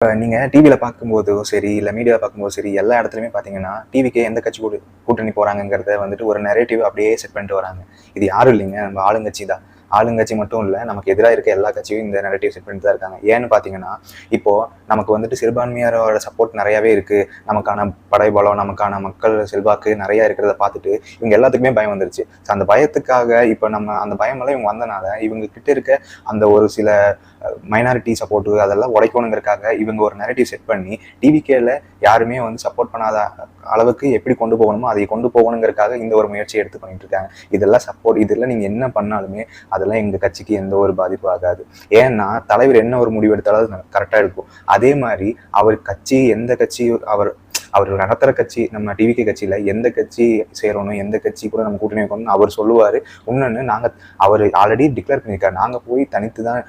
நீங்கள் டிவியில் பார்க்கும்போதோ சரி, இல்லை மீடியாவில் பார்க்கும்போது சரி, எல்லா இடத்துலையுமே பார்த்தீங்கன்னா, டிவிக்கு எந்த கட்சி கூட்டணி போகிறாங்கங்கிறத வந்துட்டு ஒரு நரேட்டிவ் அப்படியே செட் பண்ணிட்டு வராங்க. இது யாரும் இல்லைங்க, நம்ம ஆளுங்கட்சி தான். ஆளுங்கட்சி மட்டும் இல்லை, நமக்கு எதிராக இருக்க எல்லா கட்சியும் இந்த நரேட்டிவ் செட் பண்ணிட்டு தான் இருக்காங்க. ஏன்னு பார்த்தீங்கன்னா, இப்போது நமக்கு வந்துட்டு சிறுபான்மையாரோட சப்போர்ட் நிறையாவே இருக்குது. நமக்கான படைபலம், நமக்கான மக்கள் செல்வாக்கு நிறையா இருக்கிறத பார்த்துட்டு இவங்க எல்லாத்துக்குமே பயம் வந்துருச்சு. ஸோ அந்த பயத்துக்காக இப்போ நம்ம அந்த பயமெல்லாம் இவங்க வந்தனால இவங்க கிட்ட இருக்க அந்த ஒரு சில மைனாரிட்டி சப்போர்ட்டு அதெல்லாம் உடைக்கணுங்கிறதுக்காக இவங்க ஒரு நரேட்டிவ் செட் பண்ணி டிவிகேல யாருமே வந்து சப்போர்ட் பண்ணாத அளவுக்கு எப்படி கொண்டு போகணுமோ அதை கொண்டு போகணுங்கிறதுக்காக இந்த ஒரு முயற்சியை எடுத்து பண்ணிட்டு இருக்காங்க. இதெல்லாம் சப்போர்ட், இதெல்லாம் நீங்கள் என்ன பண்ணாலுமே அதெல்லாம் எங்கள் கட்சிக்கு எந்த ஒரு பாதிப்பும் ஆகாது. ஏன்னா தலைவர் என்ன ஒரு முடிவு எடுத்தாலும் அது கரெக்டாக இருக்கும். அதே மாதிரி அவர் கட்சி எந்த கட்சி அவர் நடத்துகிற கட்சி நம்ம டிவிகே கட்சியில் எந்த கட்சி சேரணும், எந்த கட்சி கூட நம்ம கூட்டணி வைக்கணும்னு அவர் சொல்லுவார். இன்னொன்று அவர் ஆல்ரெடி டிக்ளேர் பண்ணியிருக்காரு, நாங்கள் போய் தனித்து தான்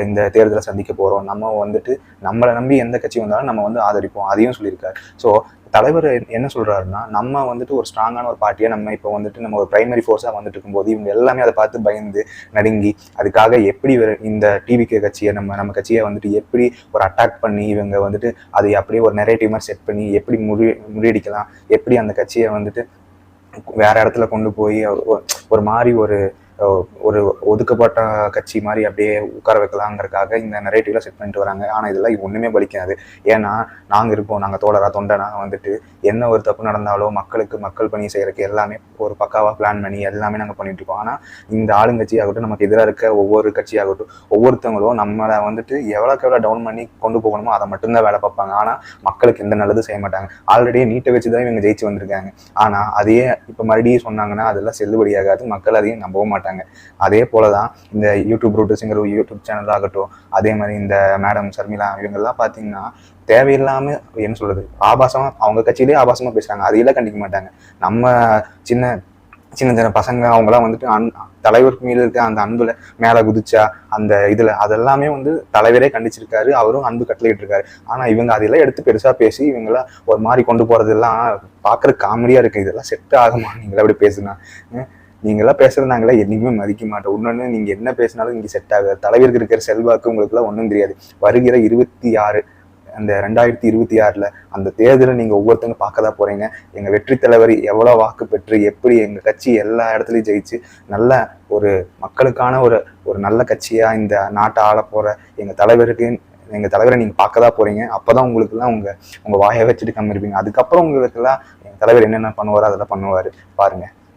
இந்த தேர்தலை சந்திக்க போகிறோம், நம்ம வந்துட்டு நம்மளை நம்பி எந்த கட்சி வந்தாலும் நம்ம வந்து ஆதரிப்போம், அதையும் சொல்லியிருக்காரு. ஸோ தலைவர் என்ன சொல்கிறாருன்னா, நம்ம வந்துட்டு ஒரு ஸ்ட்ராங்கான ஒரு பார்ட்டியை நம்ம இப்போ வந்துட்டு நம்ம ஒரு பிரைமரி ஃபோர்ஸாக வந்துட்டு இருக்கும்போது இவங்க எல்லாமே அதை பார்த்து பயந்து நடுங்கி அதுக்காக எப்படி இந்த டிவிகே கட்சியை நம்ம கட்சியை வந்துட்டு எப்படி ஒரு அட்டாக் பண்ணி இவங்க வந்துட்டு அதை அப்படியே ஒரு நெரேட்டிவ் மாதிரி செட் பண்ணி எப்படி முறியடிக்கலாம், எப்படி அந்த கட்சியை வந்துட்டு வேற இடத்துல கொண்டு போய் ஒரு மாதிரி ஒரு ஒதுக்கப்பட்ட கட்சி மாதிரி அப்படியே உட்கார வைக்கலாங்கிறதுக்காக இந்த நரேட்டிவ்ல செட் பண்ணிட்டு வராங்க. ஆனால் இதெல்லாம் ஒன்றுமே பலிக்காது. ஏன்னா நாங்கள் இருப்போம், நாங்கள் தோழரா தொண்டனா வந்துட்டு என்ன ஒரு தப்பு நடந்தாலும் மக்கள் பணி செய்யறதுக்கு எல்லாமே ஒரு பக்காவாக பிளான் பண்ணி எல்லாமே நாங்கள் பண்ணிட்டு இருக்கோம். ஆனால் இந்த ஆளுங்கட்சி ஆகட்டும், நமக்கு எதிராக இருக்க ஒவ்வொரு கட்சியாகட்டும், ஒவ்வொருத்தவங்களும் நம்மளை வந்துட்டு எவ்வளோக்கு டவுன் பண்ணி கொண்டு போகணுமோ அதை மட்டும்தான் வேலை பார்ப்பாங்க. ஆனால் மக்களுக்கு எந்த நல்லதும் செய்ய மாட்டாங்க. ஆல்ரெடி நீட்டை வச்சு தான் இவங்க ஜெயிச்சு வந்திருக்காங்க. ஆனால் அதையே இப்போ மறுபடியும் சொன்னாங்கன்னா அதெல்லாம் செல்லுபடியாகாது, மக்கள் அதையும் நம்பவும் மாட்டாங்க. அதே போலதான் இந்த யூடியூப் ரூட்டர்ஸுங்கிற யூடியூப் சேனல் ஆகட்டும், அதே மாதிரி இந்த மேடம் சர்மிளா இவங்கெல்லாம் பார்த்தீங்கன்னா தேவையில்லாம என்ன சொல்றது, ஆபாசமா அவங்க கட்சியிலேயே ஆபாசமா பேசுறாங்க, அதையெல்லாம் கண்டிக்க மாட்டாங்க. நம்ம சின்ன சின்ன பசங்க அவங்கெல்லாம் வந்துட்டு தலைவருக்கு மீது இருக்க அந்த அன்புல மேல குதிச்சா அந்த இதுல அதெல்லாமே வந்து தலைவரே கண்டிச்சிருக்காரு, அவரும் அன்பு கட்டளையிட்டு இருக்காரு. ஆனா இவங்க அதெல்லாம் எடுத்து பெருசா பேசி இவங்கெல்லாம் ஒரு மாதிரி கொண்டு போறதெல்லாம் பாக்குற காமெடியா இருக்கு. இதெல்லாம் செட் ஆகுமா நீங்களா அப்படி பேசுனா? நீங்களாம் பேசுறதாங்களா என்னைக்குமே மதிக்க மாட்டோம். இன்னொன்னு நீங்க என்ன பேசினாலும் இங்க செட் ஆகாது. தலைவருக்கு இருக்கிற செல்வாக்கு உங்களுக்கு எல்லாம் ஒன்றும் தெரியாது. வருகிற 26 அந்த 2026 அந்த தேர்தலை நீங்க ஒவ்வொருத்தங்க பார்க்கதான் போறீங்க. எங்க வெற்றி தலைவர் எவ்வளவு வாக்கு பெற்று எப்படி எங்க கட்சி எல்லா இடத்துலயும் ஜெயிச்சு நல்ல ஒரு மக்களுக்கான ஒரு நல்ல கட்சியா இந்த நாட்டை ஆள போற எங்க தலைவரை நீங்க பார்க்கதான் போறீங்க. அப்பதான் உங்களுக்கு எல்லாம் உங்க வாயை வச்சுட்டு கம்மி இருப்பீங்க. அதுக்கப்புறம் உங்களுக்கு எல்லாம் எங்க தலைவர் என்னென்ன பண்ணுவாரோ அதெல்லாம் பண்ணுவாரு பாருங்க.